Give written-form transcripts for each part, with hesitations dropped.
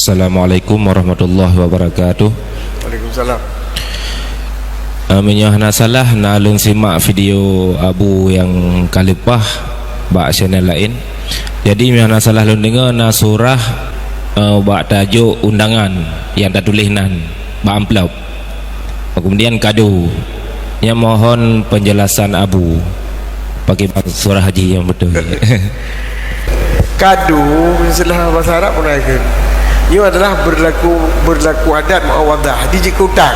Assalamualaikum warahmatullahi wabarakatuh. Waalaikumsalam. Menyahna salah na alun simak video Abu yang kalipah bak channel lain. Jadi menyahna salah alun dengar na surah bak tajuk undangan yang tak tulisnan bak amplop. Kemudian kado. Yang mohon penjelasan Abu pakai surah haji yang betul. Kado istilah bahasa Arab pun ada. Ia adalah berlaku adat muawadah di jikutan.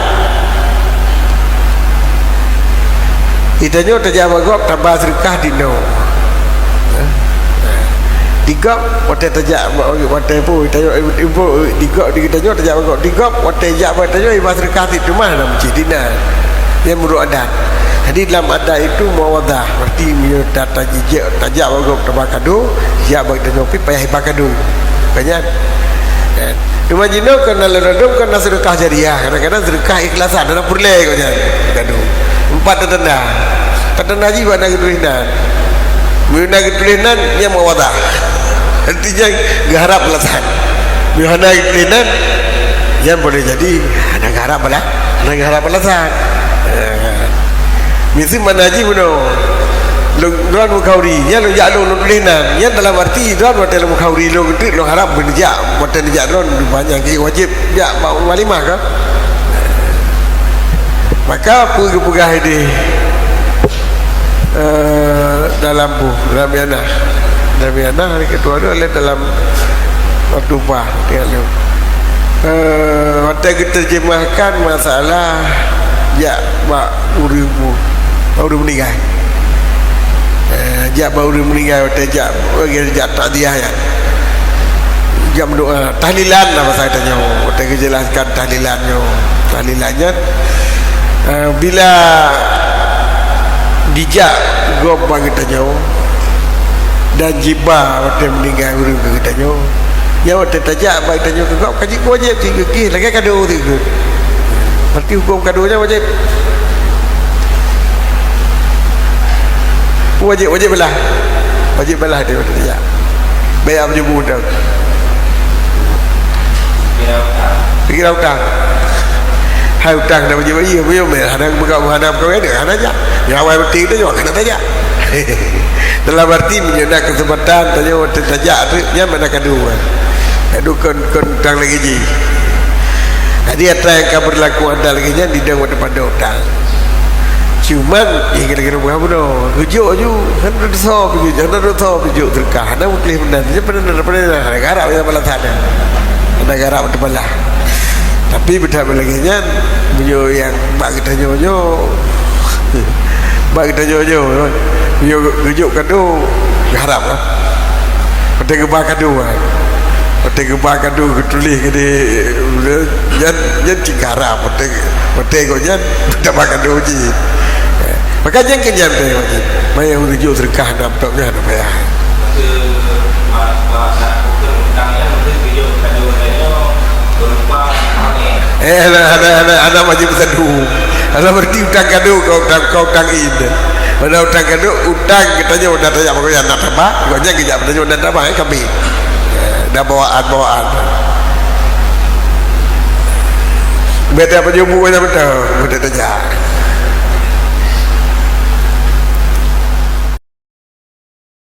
Itanya terjawab gop tambah sedekah dino. Digop wate terjak wate pu itanya ibu digop ditanya terjawab gop digop wate jak wate ibu sedekah itu mah dalam masjid dina. Dia menurut adat. Jadi dalam adat itu muawadah berarti dia data jejak tajak gop tambah kado, jak bagi nyopi payah bakado. Banyak cuma jino kena ledom kena sedekah jariah, kadang-kadang sedekah ikhlasan dalam purlai kau jangan kado. Empat tanda haji pada ketulinan bila ketulinan yang mawadah artinya garap belasan bila ketulinan yang boleh jadi ada garap belasan mesti mana haji benar luan mukhauri yang lu jak lu tulinan yang dalam arti luan hotel mukhauri lu gede lu harap berjak hotel jak lu banyak wajib jak walimah kan maka pegah ini dalam yana hari kedua itu adalah dalam waktu bah waktu kita terjemahkan masalah jak baru meninggal jak baru meninggal waktu jak takziah ya jam doa tahlilan lah masa katanya waktu kejelaskan tahlilannya bila dijak gop bagi tanya dan jiba waktu meninggal urip kita tanya ya waktu tajak bagi tanya gop kaji wajib tinggi lagi kado tu berarti hukum kadonya wajib belah dia waktu tajak bayar berjumpa dah kira utang hai utang dah wajib iya hadang buka hadap kau ada kan aja ya awal betul tu juga kena tajak dalam arti menyenang kesempatan tanya waktu tajak tu yang mana kadu kan utang lagi ji jadi apa yang akan berlaku anda lagi nya di dalam pada utang cuman yang kira-kira bukan benar rujuk je hendak rujuk terkah ada mungkin benar je benar garap yang balas ada garap betul tapi beda lagi nya beliau yang bak kita nyonya beliau rujuk kado harap lah pada gebak kado tulis ke dia jan cikarap pada gojan pada kado ji maka jangan kenyam dia wajib mai rujuk sedekah nampaknya ada payah ada wajib sadu ada berarti utang kado kau utang ini pada utang kado utang katanya udah tanya pokoknya nak apa pokoknya kita bertanya udah apa kami dah bawaan beda apa jumpa betul tanya